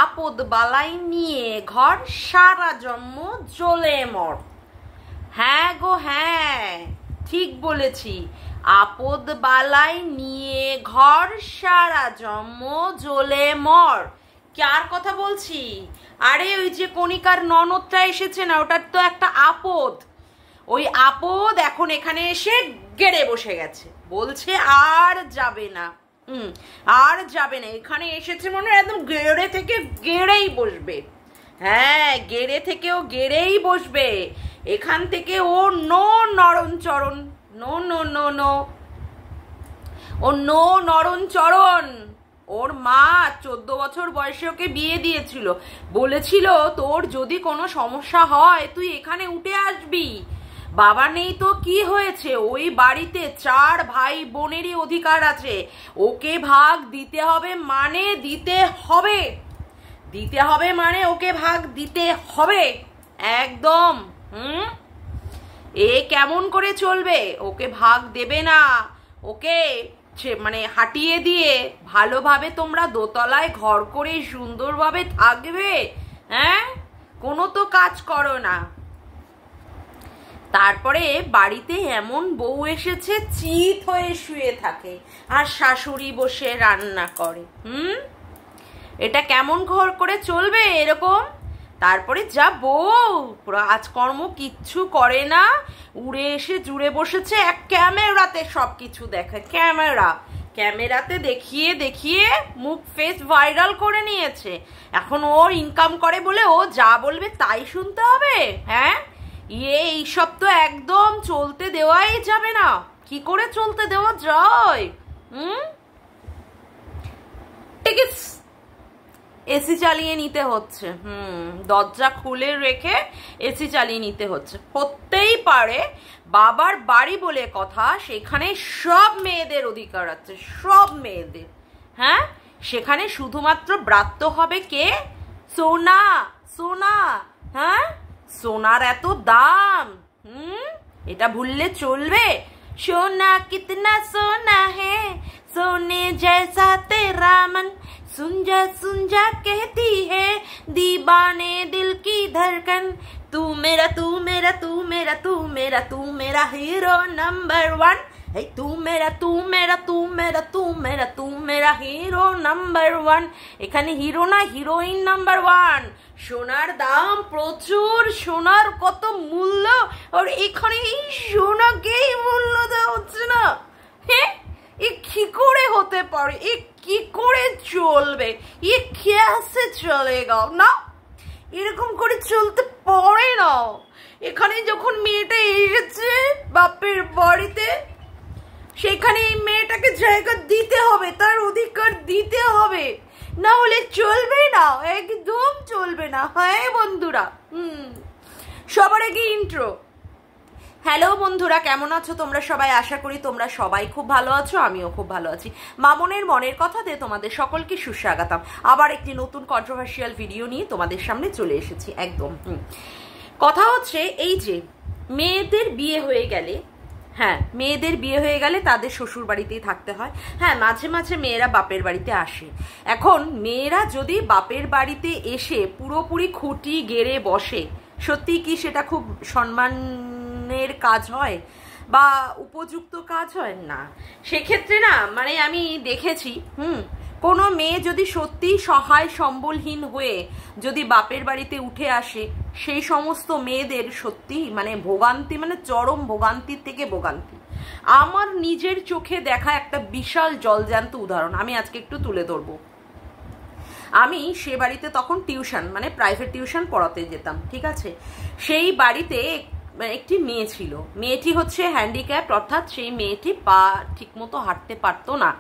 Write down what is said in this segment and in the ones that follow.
আপদ বালাই নিয়ে ঘর সারা জন্ম জ্বলে মর। হ্যাঁ গো হ্যাঁ, ঠিক বলেছি। আপদ বালাই নিয়ে ঘর সারা জন্ম জ্বলে মর। কার কথা বলছি? আরে ওই যে কণিকার ননদটা এসেছে না, ওটার তো একটা আপদ। ওই আপদ এখন এখানে এসে গেড়ে বসে গেছে, বলছে আর যাবে না। আর যাবে না, এখানে এসেছে মনে হয় একদম গেড়ে থেকে গেড়েই বসবে। হ্যাঁ, গেড়ে থেকেও গেড়েই বসবে। এখান থেকে ও নো নরণ চরণ, নো নো নো নো, ও নো নরণ চরণ। ওর মা 14 বছর বয়সে ওকে বিয়ে দিয়েছিল, বলেছিল তোর যদি কোনো সমস্যা হয় তুই এখানে উঠে আসবি। বাবা নেই তো কি হয়েছে, ওই বাড়িতে 4 ভাই বোনেরই অধিকার আছে। ওকে ভাগ দিতে হবে মানে দিতে হবে, দিতে হবে মানে ওকে ভাগ দিতে হবে একদম। এ কেমন করে চলবে? ওকে ভাগ দেবে না, ওকে মানে হাঁটিয়ে দিয়ে ভালোভাবে তোমরা দোতলায় ঘর করে সুন্দরভাবে থাকবে। হ্যাঁ, কোনো তো কাজ করো না। তারপরে বাড়িতে এমন বউ এসেছে চিত হয়ে শুয়ে থাকে আর শাশুড়ি বসে রান্না করে। এটা কেমন ঘর করে চলবে এরকম? তারপরে যা বউ কাজকর্ম কিচ্ছু করে না, উড়ে এসে জুড়ে বসেছে এক ক্যামেরাতে সবকিছু দেখে। ক্যামেরাতে দেখিয়ে দেখিয়ে মুখ ফেস ভাইরাল করে নিয়েছে। এখন ওর ইনকাম করে বলে ও যা বলবে তাই শুনতে হবে। হ্যাঁ, এইসব তো একদম চলতে দেওয়াই যাবে না। কি করে চলতে দেওয়া যায়? এসি চালিয়ে নিতে হচ্ছে। দরজা খুলে রেখে এসি চালিয়ে নিতে হচ্ছে। হতেই পারে, বাবার বাড়ি বলে কথা, সেখানে সব মেয়েদের অধিকার আছে, সব মেয়েদের। হ্যাঁ, সেখানে শুধুমাত্র ব্রাত্য হবে কে? সোনা। সোনা, হ্যাঁ, সোনার এত দাম। এটা ভুললে চলবে? সোনা কিতনা সোনা হে, सोने जैसा तेरा मन, सुन जा कहती है दीवाने दिल की धड़कन, तू मेरा तू मेरा तू मेरा तू मेरा तू मेरा हीरो नंबर 1, तू मेरा तू मेरा तू मेरा तू मेरा तू मेरा হিরো নাম্বার 1। এখানে হিরো না, হিরোইন নাম্বার 1। সোনার দাম প্রচুর, সোনার কত মূল্য, আর এখানে এই সোনাকেই মূল্য দেওয়া হচ্ছে না। হ্যাঁ, এ কি করে হতে পারে? এ কি করে চলবে? এ কেসে চলেগা? না, এরকম করে চলতে পারে না। এখানে যখন মেয়েটা এসেছে বাপের বাড়িতে, সেখানে এই মেয়েটাকে জায়গা দিতে হবে, তার অধিকার দিতে হবে, না হলে চলবে না, একদম চলবে না। হ্যাঁ বন্ধুরা, সবার আগে ইন্ট্রো। হ্যালো বন্ধুরা, কেমন আছো তোমরা সবাই? আশা করি তোমরা সবাই খুব ভালো আছো, আমিও খুব ভালো আছি। মামনের মনের কথাতে তোমাদের সকলকে সুস্বাগতম। আবার একটি নতুন কন্ট্রোভার্সিয়াল ভিডিও নিয়ে তোমাদের সামনে চলে এসেছি একদম। কথা হচ্ছে এই যে মেয়েদের বিয়ে হয়ে গেলে, হ্যাঁ, মেয়েদের বিয়ে হয়ে গেলে তাদের শ্বশুর বাড়িতেই থাকতে হয়। হ্যাঁ, মাঝে মাঝে মেয়েরা বাপের বাড়িতে আসে। এখন মেয়েরা যদি বাপের বাড়িতে এসে পুরোপুরি খুঁটি গেড়ে বসে, সত্যি কি সেটা খুব সম্মানের কাজ হয় বা উপযুক্ত কাজ হয়? না। সেক্ষেত্রে না, মানে আমি দেখেছি কোনো মেয়ে যদি সত্যি সহায় সম্বলহীন হয়ে যদি বাপের বাড়িতে উঠে আসে, সেই সমস্ত মেয়েদের সত্যি মানে ভোগান্তি, মানে চরম ভোগান্তির থেকে ভোগান্তি। আমার নিজের চোখে দেখা একটা বিশাল জলজ্যান্ত উদাহরণ আমি আজকে একটু তুলে ধরবো। আমি সে বাড়িতে তখন টিউশন, মানে প্রাইভেট টিউশন পড়াতে যেতাম, ঠিক আছে? সেই বাড়িতে একটি মেয়ে ছিল। মেয়েটি হচ্ছে হ্যান্ডিক্যাপ, অর্থাৎ সেই মেয়েটি পা ঠিক মতো হাঁটতে পারতো না,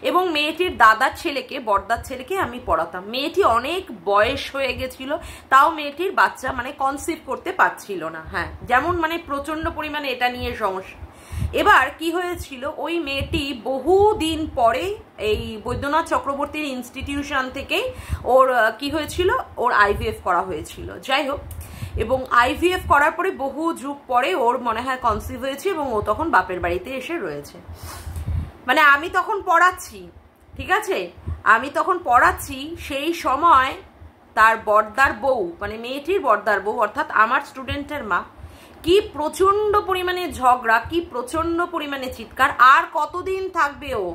এবং মেয়েটির দাদার ছেলেকে, বড়দার ছেলেকে আমি পড়াতাম। মেয়েটি অনেক বয়স হয়ে গেছিল, তাও মেয়েটির বাচ্চা মানে কনসিভ করতে পারছিল না। হ্যাঁ, যেমন মানে প্রচন্ড পরিমাণে এটা নিয়ে সমস্যা। এবার কি হয়েছিল, ওই মেয়েটি বহুদিন পরে এই বৈদ্যনাথ চক্রবর্তীর ইনস্টিটিউশন থেকে ওর কি হয়েছিল, ওর আইভিএফ করা হয়েছিল। যাই হোক, এবং আইভিএফ করার পরে বহু যুগ পরে ওর মনে হয় কনসিভ হয়েছে, এবং ও তখন বাপের বাড়িতে এসে রয়েছে। মানে আমি তখন পড়াচ্ছি, ঠিক আছে, আমি তখন পড়াচ্ছি, সেই সময় তার বর্দার বউ, মানে মেয়েটির বর্দার বউ অর্থাৎ আমার স্টুডেন্টের মা, কি প্রচন্ড পরিমাণে ঝগড়া, কি প্রচন্ড পরিমাণে চিৎকার। আর কতদিন থাকবে ও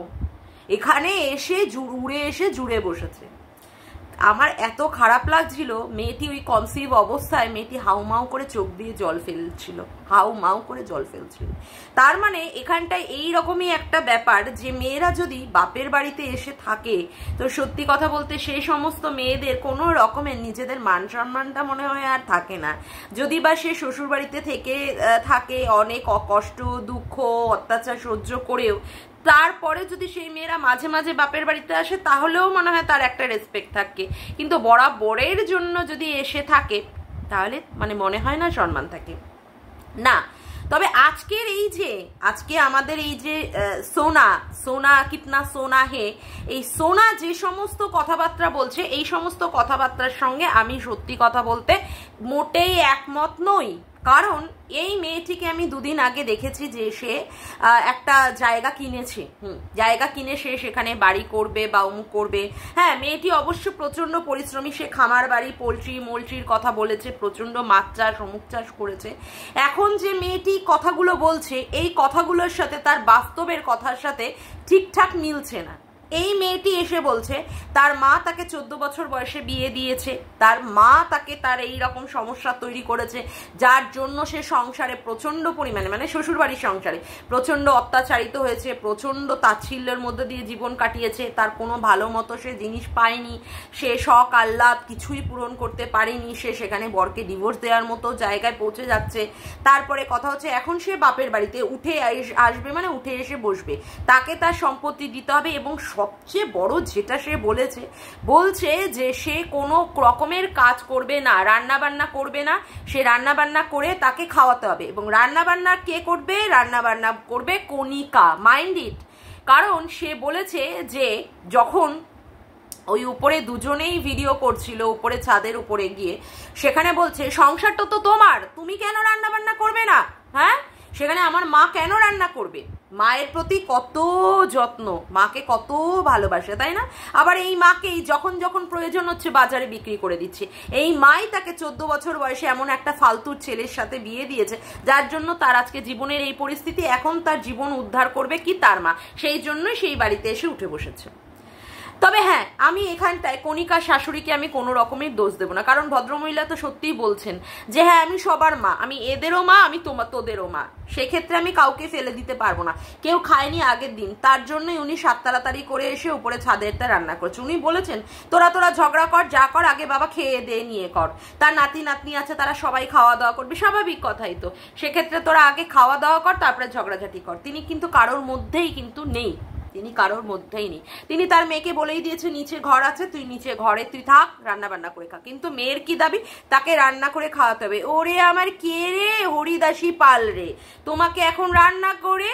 এখানে এসে উড়ে এসে জুড়ে বসেছে। আমার এত খারাপ লাগছিল, মেয়েটি ওই কনসিভ অবস্থায় মেয়েটি হাউমাউ করে চোখ দিয়ে জল ফেলছিল, হাউমাউ করে জল ফেলছিল। তার মানে এখানটায় এই রকমই একটা ব্যাপার যে মেয়েরা যদি বাপের বাড়িতে এসে থাকে তো সত্যি কথা বলতে সেই সমস্ত মেয়েদের কোনো রকমের নিজেদের মান সম্মানটা মনে হয় আর থাকে না। যদি বা সে শ্বশুর বাড়িতে থেকে থাকে অনেক কষ্ট দুঃখ অত্যাচার সহ্য করেও, তারপরে যদি সেই মেয়েরা মাঝে মাঝে বাপের বাড়িতে আসে তাহলেও মনে হয় তার একটা রেসপেক্ট থাকে, কিন্তু বরাবরের জন্য যদি এসে থাকে তাহলে মানে মনে হয় না সম্মান থাকে না। তবে আজকের এই যে আজকে আমাদের এই যে সোনা সোনা কিতনা সোনা হে, এই সোনা যে সমস্ত কথাবার্তা বলছে এই সমস্ত কথাবার্তার সঙ্গে আমি সত্যি কথা বলতে মোটেই একমত নই। কারণ এই মেয়েটিকে আমি দুদিন আগে দেখেছি যে সে একটা জায়গা কিনেছে, জায়গা কিনে সে সেখানে বাড়ি করবে বা অমুক করবে। হ্যাঁ, মেয়েটি অবশ্য প্রচন্ড পরিশ্রমী, সে খামার বাড়ি পোলট্রি মোলট্রির কথা বলেছে, প্রচন্ড মাছ চাষ অমুক চাষ করেছে। এখন যে মেয়েটি কথাগুলো বলছে এই কথাগুলোর সাথে তার বাস্তবের কথার সাথে ঠিকঠাক মিলছে না। এই মেয়েটি এসে বলছে তার মা তাকে 14 বছর বয়সে বিয়ে দিয়েছে, তার মা তাকে তার এই রকম সমস্যা তৈরি করেছে যার জন্য সে সংসারে প্রচন্ড পরিমাণে মানে শ্বশুরবাড়ির সংসারে প্রচন্ড অত্যাচারিত হয়েছে, প্রচন্ড তাচ্ছিল্যের মধ্যে দিয়ে জীবন কাটিয়েছে, তার কোনো ভালো মতো সে জিনিস পায়নি, সে শখ আহ্লাদ কিছুই পূরণ করতে পারেনি, সে সেখানে বরকে ডিভোর্স দেওয়ার মতো জায়গায় পৌঁছে যাচ্ছে। তারপরে কথা হচ্ছে এখন সে বাপের বাড়িতে উঠে আসবে, মানে উঠে এসে বসবে, তাকে তার সম্পত্তি দিতে হবে। এবং সবচেয়ে বড় যেটা সে বলছে যে সে কোনো রকমের কাজ করবে না, রান্না বান্না করবে না, সে রান্না বান্না করে তাকে খাওয়াতে হবে। এবং রান্না বান্না কে করবে? রান্না বান্না করবে কণিকা, মাইন্ড ইট। কারণ সে বলেছে যে যখন ওই উপরে দুজনেই ভিডিও করছিল উপরে ছাদের উপরে গিয়ে, সেখানে বলছে সংসারটা তো তোমার, তুমি কেন রান্না বান্না করবে না? হ্যাঁ, সেখানে আমার মা কেন রান্না করবে? মায়ের প্রতি কত যত্ন, মাকে কত ভালোবাসে, তাই না? আবার এই মাকেই যখন যখন প্রয়োজন হচ্ছে বাজারে বিক্রি করে দিচ্ছে। এই মাই তাকে 14 বছর বয়সে এমন একটা ফালতুর ছেলের সাথে বিয়ে দিয়েছে যার জন্য তার আজকে জীবনের এই পরিস্থিতি। এখন তার জীবন উদ্ধার করবে কি তার মা, সেই জন্যই সেই বাড়িতে এসে উঠে বসেছে। তবে হ্যাঁ, আমি এখানটায় কণিকার শাশুড়িকে আমি কোনো রকমের দোষ দেবো না, কারণ ভদ্রমহিলা তো সত্যিই বলছেন যে হ্যাঁ আমি সবার মা, আমি এদেরও মা, আমি তোদেরও মা, সেক্ষেত্রে আমি কাউকে ফেলে দিতে পারবো না। কেউ খায়নি আগের দিন, তার জন্যই উনি 7 তাড়াতাড়ি করে এসে উপরে ছাদেরটা রান্না করছে। উনি বলেছেন তোরা ঝগড়া কর, যা কর, আগে বাবা খেয়ে দিয়ে নিয়ে কর, তার নাতি নাতনি আছে তারা সবাই খাওয়া দাওয়া করবে, স্বাভাবিক কথাই তো, সেক্ষেত্রে তোরা আগে খাওয়া দাওয়া কর তারপরে ঝগড়াঝাটি কর। তিনি কিন্তু কারোর মধ্যেই কিন্তু নেই, তিনি কারোর মধ্যেই নেই। তিনি তার মেয়েকে বলেই দিয়েছে নিচে ঘর আছে, তুই নিচে ঘরে তুই থাক, রান্না বান্না করে খা। কিন্তু মেয়ের কি দাবি? তাকে রান্না করে খাওয়াতে হবে। ওরে আমার কে রে, হরিদাসী পাল রে, তোমাকে এখন রান্না করে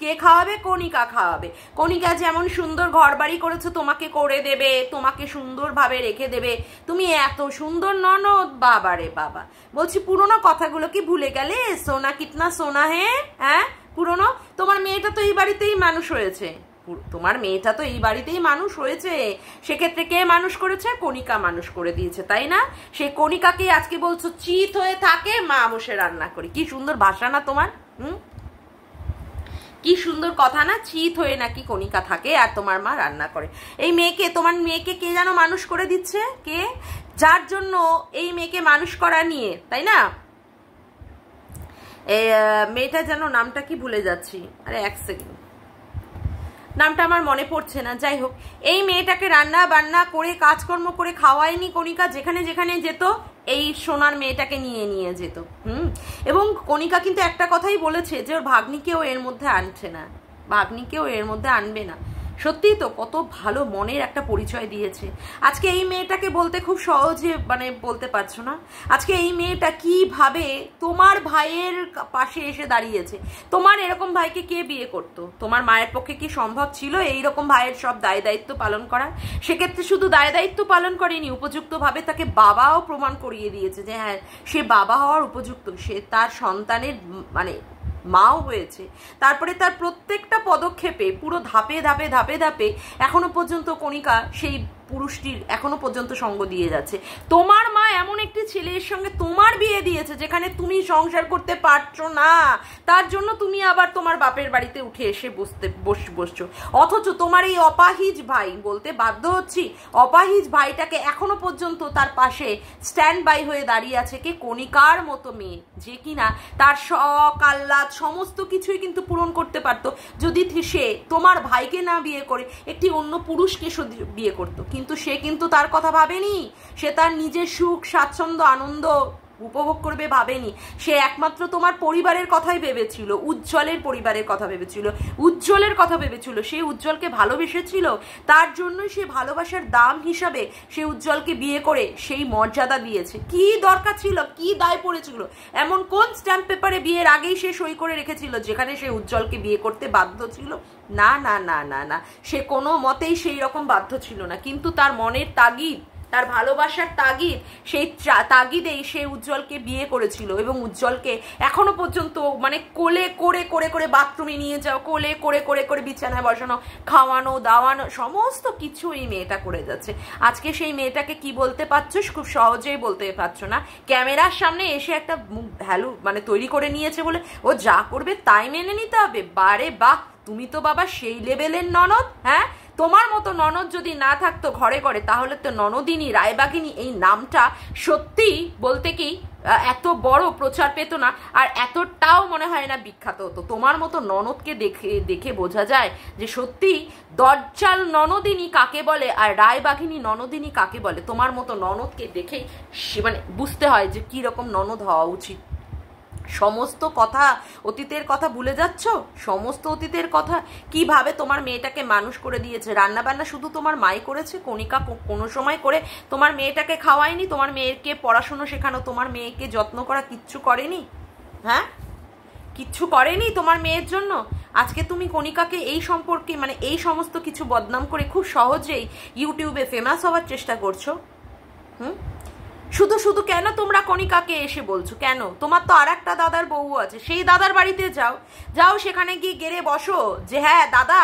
কে খাওয়াবে? কণিকা খাওয়াবে। কণিকা যেমন সুন্দর ঘর বাড়ি করেছে তোমাকে করে দেবে, তোমাকে সুন্দরভাবে রেখে দেবে, তুমি এত সুন্দর ননদ, বাবা রে বাবা। বলছি পুরোনো কথাগুলো কি ভুলে গেলে? সোনা কিতনা সোনা হে, হ্যাঁ পুরোনো। তোমার মেয়েটা তো এই বাড়িতেই মানুষ হয়েছে, তোমার মেয়েটা তো এই বাড়িতেই মানুষ হয়েছে, সেক্ষেত্রে কে মানুষ করেছে? কণিকা মানুষ করে দিয়েছে, তাই না? সেই কণিকাকে আজকে বলছো চিত হয়ে থাকে, মা বসে রান্না করি। কি সুন্দর ভাষা না তোমার, কি সুন্দর কথা না? চিত হয়ে নাকি কণিকা থাকে আর তোমার মা রান্না করে। এই মেয়েকে, তোমার মেয়েকে কে যেন মানুষ করে দিচ্ছে, কে? যার জন্য এই মেয়েকে মানুষ করা নিয়ে, তাই না? এই মেয়েটা যেন নামটা কি ভুলে যাচ্ছি, আরে এক সেকেন্ড, নামটা আমার মনে পড়ছে না। যাই হোক, এই মেয়েটাকে রান্না বান্না করে কাজকর্ম করে খাওয়ায়নি কণিকা, যেখানে যেখানে যেত এই সোনার মেয়েটাকে নিয়ে যেত। এবং কণিকা কিন্তু একটা কথাই বলেছে যে ওর ভাগ্নিকেও এর মধ্যে আনছে না, ভাগ্নিকেও এর মধ্যে আনবে না। সত্যিই তো কত ভালো মনের একটা পরিচয় দিয়েছে। আজকে এই মেয়েটাকে বলতে খুব সহজে মানে বলতে পারছো না, আজকে এই মেয়েটা কিভাবে তোমার ভাইয়ের পাশে এসে দাঁড়িয়েছে। তোমার এরকম ভাইকে কে বিয়ে করতো? তোমার মায়ের পক্ষে কি সম্ভব ছিল এইরকম ভাইয়ের সব দায় দায়িত্ব পালন করা? সেক্ষেত্রে শুধু দায় দায়িত্ব পালন করেনি, উপযুক্তভাবে তাকে বাবাও প্রমাণ করিয়ে দিয়েছে যে হ্যাঁ সে বাবা হওয়ার উপযুক্ত, সে তার সন্তানের মানে মাও হয়েছে। তারপরে তার প্রত্যেকটা পদক্ষেপে পুরো ধাপে ধাপে ধাপে ধাপে এখনো পর্যন্ত কণিকা সেই পুরুষটির এখনো পর্যন্ত সঙ্গ দিয়ে যাচ্ছে। তোমার মা এমন একটি ছেলের সঙ্গে তোমার বিয়ে দিয়েছে যেখানে তুমি সংসার করতে পারছো না, তার জন্য তুমি আবার তোমার বাপের বাড়িতে উঠে এসে বসছো। অথচ তোমার এই অপাহিজ ভাই, বলতে বাধ্য হচ্ছি, অপাহিজ ভাইটাকে এখনো পর্যন্ত তার পাশে স্ট্যান্ড বাই হয়ে দাঁড়িয়ে আছে কে? কণিকার মতো মেয়ে, যে কিনা তার শখ আহ্লাদ সমস্ত কিছুই কিন্তু পূরণ করতে পারতো যদি সে তোমার ভাইকে না বিয়ে করে একটি অন্য পুরুষকে বিয়ে করতো। কিন্তু সে কিন্তু তার কথা ভাবেনি, সে তার নিজের সুখ স্বাচ্ছন্দ্য আনন্দ উপভোগ করবে ভাবেনি। সে একমাত্র তোমার পরিবারের কথাই ভেবেছিল, উজ্জ্বলের পরিবারের কথা ভেবেছিল, উজ্জ্বলের কথা ভেবেছিল। সে উজ্জ্বলকে ভালোবেসেছিল, তার জন্যই সে ভালোবাসার দাম হিসাবে সে উজ্জ্বলকে বিয়ে করে সেই মর্যাদা দিয়েছে। কি দরকার ছিল, কি দায় পড়েছিল, এমন কোন স্ট্যাম্প পেপারে বিয়ের আগেই সে সই করে রেখেছিল যেখানে সে উজ্জ্বলকে বিয়ে করতে বাধ্য ছিল? না না না না না, সে কোনো মতেই সেই রকম বাধ্য ছিল না। কিন্তু তার মনের তাগিদ, তার ভালোবাসার তাগিদ, সেই তাগিদেই সে উজ্জ্বলকে বিয়ে করেছিল এবং উজ্জ্বলকে এখনো পর্যন্ত মানে কোলে করে করে করে বাথরুমে নিয়ে যাও, কোলে করে করে করে বিছানায় বসানো, খাওয়ানো দাওয়ানো সমস্ত কিছু এই মেয়েটা করে যাচ্ছে। আজকে সেই মেয়েটাকে কি বলতে পারছো? খুব সহজেই বলতে পারছো না। ক্যামেরার সামনে এসে একটা মুখ ভ্যালু মানে তৈরি করে নিয়েছে বলে ও যা করবে তাই মেনে নিতে হবে। বারে বাহ, তুমি তো বাবা সেই লেভেলের ননদ। হ্যাঁ, তোমার মতো ননদ যদি না থাকতো ঘরে ঘরে তাহলে তো ননদিনী রায়বাঘিনী এই নামটা সত্যি বলতে কি এত বড় প্রচার পেত না, আর এতটাও মনে হয় না বিখ্যাত হতো। তোমার মতো ননদকে দেখে বোঝা যায় যে সত্যি দজ্জাল ননদিনী কাকে বলে আর রায়বাঘিনী ননদিনী কাকে বলে। তোমার মতো ননদকে দেখেই মানে বুঝতে হয় যে কি রকম ননদ হওয়া উচিত। সমস্ত কথা, অতীতের কথা ভুলে যাচ্ছ, সমস্ত অতীতের কথা। কিভাবে তোমার মেয়েটাকে মানুষ করে দিয়েছে, রান্না বান্না শুধু তোমার মাই করেছে, কণিকা কোনো সময় করে তোমার মেয়েটাকে খাওয়ায়নি, তোমার মেয়েকে পড়াশুনো শেখানো, তোমার মেয়েকে যত্ন করা কিচ্ছু করেনি। হ্যাঁ, কিচ্ছু করেনি তোমার মেয়ের জন্য। আজকে তুমি কণিকাকে এই সম্পর্কে মানে এই সমস্ত কিছু বদনাম করে খুব সহজেই ইউটিউবে ফেমাস হওয়ার চেষ্টা করছো। শুধু শুধু কেন তোমরা কণিকাকে এসে বলছো? কেন? তোমার তো আর একটা দাদার বউ আছে, সেই দাদার বাড়িতে যাও, যাও সেখানে গিয়ে গেড়ে বসো যে হ্যাঁ দাদা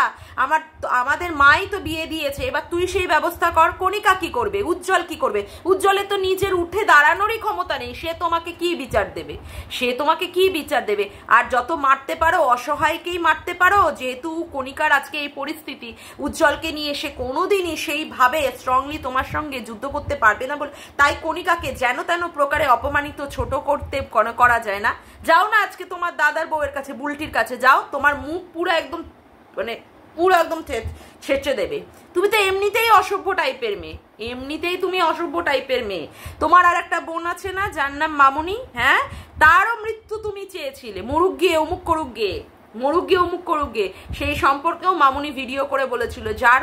আমাদের মাই তো বিয়ে দিয়েছে, এবার তুই সেই ব্যবস্থা কর। কণিকা কি করবে? উজ্জ্বল কি করবে? উজ্জ্বলের তো নিজের উঠে দাঁড়ানোরই ক্ষমতা নেই, সে তোমাকে কি বিচার দেবে? সে তোমাকে কি বিচার দেবে? আর যত মারতে পারো অসহায়কেই মারতে পারো। যেহেতু কণিকার আজকে এই পরিস্থিতি, উজ্জ্বলকে নিয়ে সে কোনোদিনই সেইভাবে স্ট্রংলি তোমার সঙ্গে যুদ্ধ করতে পারবে না বলে তাই কণিকা যেন তেন প্রকারে অপমানিত ছোট করতে করা যায় না। যাও না আজকে তোমার দাদার বউয়ের কাছে, বুলটির কাছে যাও, তোমার মুখ পুরো একদম মানে পুরো একদম ছেঁচে দেবে। তুমি তো এমনিতেই অসভ্য টাইপের মেয়ে, এমনিতেই তুমি অসভ্য টাইপের মেয়ে। তোমার আর একটা বোন আছে না যার নাম মামনি, হ্যাঁ, তারও মৃত্যু তুমি চেয়েছিলে, মরুক গিয়ে অমুক করুক গিয়ে, মরুক গিয়ে অমুক করুক গিয়ে। সেই সম্পর্কেও মামুনি ভিডিও করে বলেছিল যার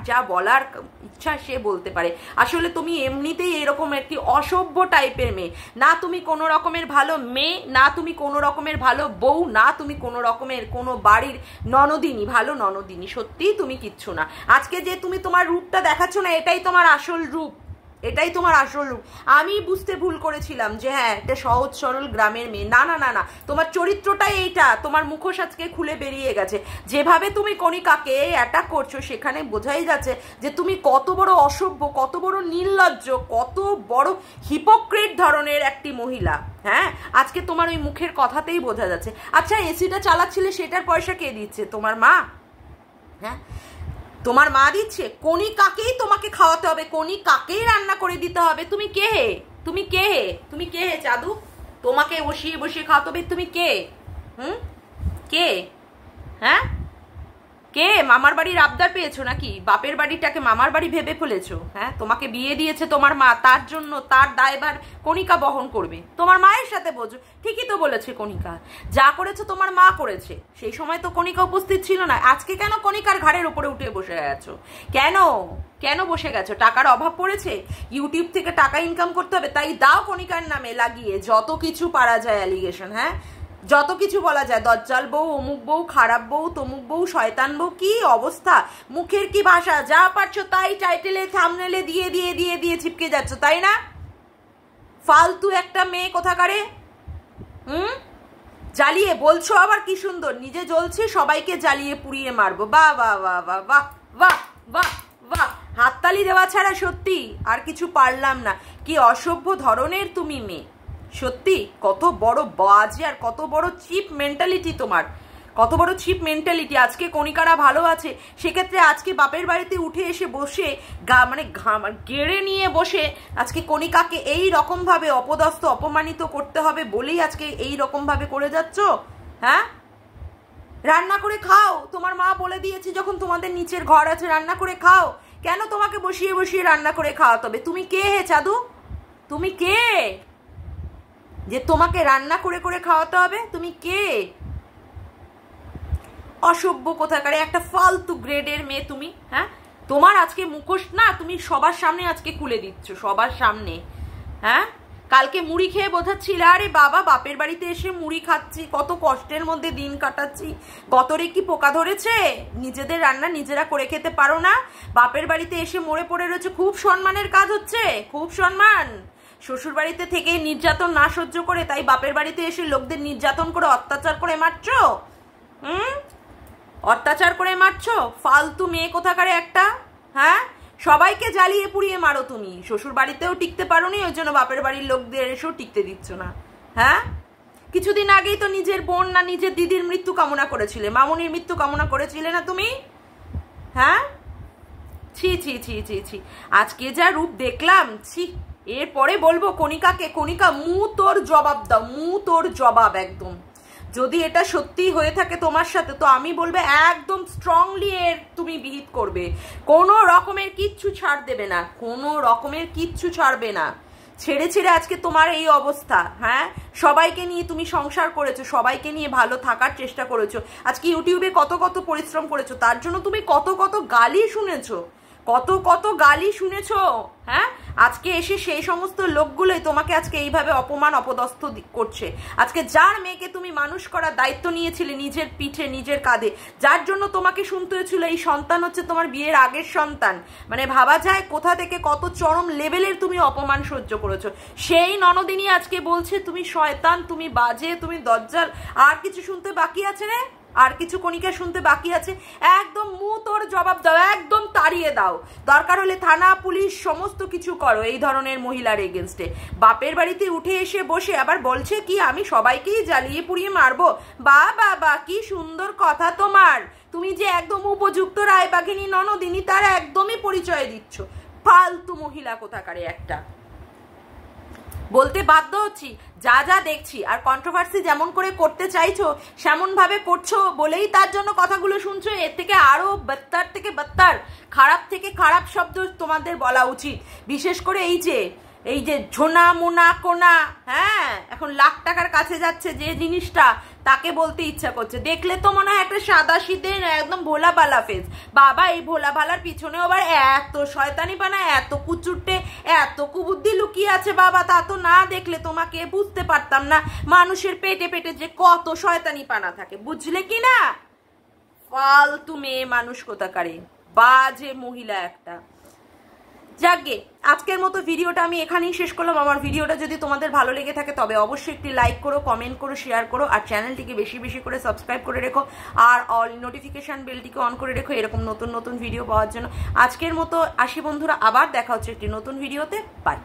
যা বলার ইচ্ছা সে বলতে পারে। আসলে তুমি এমনিতেই এরকম একটি অসভ্য টাইপের মেয়ে। না তুমি কোনো রকমের ভালো মেয়ে, না তুমি কোনো রকমের ভালো বউ, না তুমি কোনো রকমের কোনো বাড়ির ননদিনী, ভালো ননদিনী। সত্যিই তুমি কিচ্ছু না। আজকে যে তুমি তোমার রূপটা দেখাচ্ছ না, এটাই তোমার আসল রূপ, এটাই তোমার আসল রূপ। আমি বুঝতে ভুল করেছিলাম যে হ্যাঁ একটা সহজ সরল গ্রামের মেয়ে। না না না না, তোমার চরিত্রটাই এইটা, তোমার মুখোশ আজকে খুলে বেরিয়ে গেছে। যেভাবে তুমি কণিকাকে অ্যাটাক করছো সেখানে বোঝাই যাচ্ছে যে তুমি কত বড় অসভ্য, কত বড় নির্লজ্জ, কত বড় হিপোক্রেট ধরনের একটি মহিলা। হ্যাঁ, আজকে তোমার ওই মুখের কথাতেই বোঝা যাচ্ছে। আচ্ছা, এসিটা চালাচ্ছিলে সেটার পয়সা কে দিচ্ছে? তোমার মা। হ্যাঁ, তোমার মা দিচ্ছে। কণিকাকেই তোমাকে খাওয়াতে হবে, কণিকাকেই রান্না করে দিতে হবে। তুমি কে হে? তুমি কে হে? তুমি কে হে চাঁদু? তোমাকে বসিয়ে বসিয়ে খাওয়াতে হবে? তুমি কে? কে? হ্যাঁ, কে? মামার বাড়ির আবদার পেয়েছো নাকি? বাপের বাড়িটাকে মামার বাড়ি ভেবে ফেলেছো? হ্যাঁ, তোমাকে বিয়ে দিয়েছে তোমার মা, তার জন্য তার দায়ভার কণিকা বহন করবে। তোমার মায়ের সাথে বোঝো। ঠিকই তো বলেছে কণিকা, যা করেছো তোমার মা করেছে। সেই সময় তো কণিকা উপস্থিত ছিল না। আজকে কেন কণিকার ঘাড়ের উপরে উঠে বসে গেছো? কেন কেন বসে গেছো? টাকার অভাব পড়েছে, ইউটিউব থেকে টাকা ইনকাম করতে হবে, তাই দাও কণিকার নামে লাগিয়ে যত কিছু পারা যায় অ্যালিগেশন। হ্যাঁ, যত কিছু বলা যায়, দজ্জাল বউ, অমুক বউ, খারাপ বউ, তমুক বউ, শয়তান বউ। কি অবস্থা, মুখের কি ভাষা, যা পারছো তাই টাইটেলে থাম্বনেলে দিয়ে দিয়ে দিয়ে দিয়ে চিপকে যাচ্ছ, তাই না? ফালতু একটা মেয়ে কোথাকারে। জ্বালিয়ে বলছো আবার কি সুন্দর, নিজে জ্বলছে সবাইকে জ্বালিয়ে পুড়িয়ে মারবো। বাহ বাহ বাহ বাহ বাহ বাহ বাহ বাহ। হাততালি দেওয়া ছাড়া সত্যি আর কিছু পারলাম না। কি অসভ্য ধরনের তুমি মেয়ে, সত্যি কত বড় বাজে আর কত বড় চিপ মেন্টালিটি তোমার, কত বড় চিপ মেন্টালিটি। আজকে কণিকারা ভালো আছে, সেক্ষেত্রে আজকে বাপের বাড়িতে উঠে এসে বসে গেড়ে নিয়ে বসে আজকে কণিকাকে এই রকম ভাবে অপদস্থ অপমানিত করতে হবে বলেই আজকে এই রকম ভাবে করে যাচ্ছ। হ্যাঁ, রান্না করে খাও, তোমার মা বলে দিয়েছে যখন তোমাদের নিচের ঘর আছে রান্না করে খাও। কেন তোমাকে বসিয়ে বসিয়ে রান্না করে খাওয়াতে হবে? তুমি কে হে চাঁদু? তুমি কে যে তোমাকে রান্না করে করে খাওয়াতে হবে? তুমি কে? অসভ্য কোথাকারে একটা ফালতু গ্রেডের মেয়ে তুমি। হ্যাঁ, তোমার আজকে মুখোশ না তুমি সবার সামনে আজকে খুলে দিচ্ছ, সবার সামনে। হ্যাঁ, কালকে মুড়ি খেয়ে বোঝাচ্ছিলে আরে বাবা বাপের বাড়িতে এসে মুড়ি খাচ্ছি, কত কষ্টের মধ্যে দিন কাটাচ্ছি, গতরে কি পোকা ধরেছে? নিজেদের রান্না নিজেরা করে খেতে পারো না, বাপের বাড়িতে এসে মরে পড়ে রয়েছে। খুব সম্মানের কাজ হচ্ছে, খুব সম্মান। শ্বশুর বাড়িতে থেকে নির্যাতন না সহ্য করে তাই বাপের বাড়িতে এসে লোকদের নির্যাতন করে অত্যাচার করে মারছো। অত্যাচার করে মারছো, ফালতু মেয়ে কোথাকারে একটা। হ্যাঁ, সবাইকে জ্বালিয়ে পুড়িয়ে মারো তুমি, শ্বশুর বাড়িতেও টিকতে পারোনি, ওই জন্য বাপের বাড়ির লোকদের এসেও টিকতে দিচ্ছ না। হ্যাঁ, কিছুদিন আগেই তো নিজের বোন না নিজের দিদির মৃত্যু কামনা করেছিলে, মামুনির মৃত্যু কামনা করেছিলে না তুমি? হ্যাঁ, ছি ছি ছি ছি ছি, আজকে যা রূপ দেখলাম, ছি। এরপরে বলবো কণিকাকে, কণিকা মু তোর জবাব দাও, মু তোর জবাব একদম। যদি এটা সত্যি হয়ে থাকে তোমার সাথে তো আমি বলবো একদম স্ট্রংলি এর তুমি বিহিত করবে, কোনো রকমের কিচ্ছু ছাড় দেবে না, কোনো রকমের কিচ্ছু ছাড়বে না। ছেড়ে ছেড়ে আজকে তোমার এই অবস্থা। হ্যাঁ, সবাইকে নিয়ে তুমি সংসার করেছো, সবাইকে নিয়ে ভালো থাকার চেষ্টা করেছো, আজকে ইউটিউবে কত কত পরিশ্রম করেছো, তার জন্য তুমি কত কত গালি শুনেছো, কত কত গালি শুনেছো। হ্যাঁ, আজকে এসে সেই সমস্ত লোকগুলোই তোমাকে আজকে এইভাবে অপমান অপদস্থ করছে। আজকে যার মেয়েকে তুমি মানুষ করার দায়িত্ব নিয়েছিলে নিজের পিঠে নিজের কাঁধে, যার জন্য তোমাকে শুনতে হয়েছিল এই সন্তান হচ্ছে তোমার বিয়ের আগের সন্তান, মানে ভাবা যায় কোথা থেকে কত চরম লেভেলের তুমি অপমান সহ্য করেছো। সেই ননদিনী আজকে বলছে তুমি শয়তান, তুমি বাজে, তুমি দজ্জাল। আর কিছু শুনতে বাকি আছে রে? আর কিছু কণিকা শুনতে বাকি আছে? একদম মু তোর জবাব দাও, একদম তাড়িয়ে দাও, দরকার হলে থানা পুলিশ সমস্ত কিছু করো এই ধরনের মহিলার এগেনস্টে। বাপের বাড়িতে উঠে এসে বসে আবার বলছে কি আমি সবাইকেই জ্বালিয়ে পুড়িয়ে মারবো। বা বাবা কি সুন্দর কথা তোমার, তুমি যে একদম উপযুক্ত রায়বাঘিনী ননদিনী তার একদমই পরিচয় দিচ্ছ। ফালতু মহিলা কোথাকারে একটা, বলতে বাধ্য হচ্ছি যা যা দেখছি। আর কন্ট্রোভার্সি যেমন করে করতে চাইছো সেমন ভাবে করছো বলেই তার জন্য কথাগুলো শুনছো। এর থেকে আরো বত্তার থেকে বত্তার, খারাপ থেকে খারাপ শব্দ তোমাদের বলা উচিত। বিশেষ করে এই যে ঝোনা মোনা কোনা, হ্যাঁ এখন লাখ টাকার কাছে যাচ্ছে যে জিনিসটা, তাকে বলতে ইচ্ছা করছে। দেখলে তো মনে হয় একটা সাদা শীতে একদম ভোলা ভালা ফেস। বাবা এই ভোলা ভালার পিছনে আবার এত শয়তানি পানা, এত কুচুরটে, এত কুবুদ্ধি লুকিয়ে আছে বাবা, তা তো না দেখলে তোমাকে বুঝতে পারতাম না মানুষের পেটে পেটে যে কত শয়তানি পানা থাকে, বুঝলে কি না? ফালতু মেয়ে মানুষ কোথাকারে, বাজে মহিলা একটা। যাকে আজকের মতো ভিডিওটা আমি এখানেই শেষ করলাম। আমার ভিডিওটা যদি তোমাদের ভালো লেগে থাকে তবে অবশ্যই একটি লাইক করো, কমেন্ট করো, শেয়ার করো, আর চ্যানেলটিকে বেশি বেশি করে সাবস্ক্রাইব করে রেখো, আর অল নোটিফিকেশন বেলটিকে অন করে রেখো এরকম নতুন নতুন ভিডিও পাওয়ার জন্য। আজকের মতো আসি বন্ধুরা, আবার দেখা হচ্ছে একটি নতুন ভিডিওতে। বাই।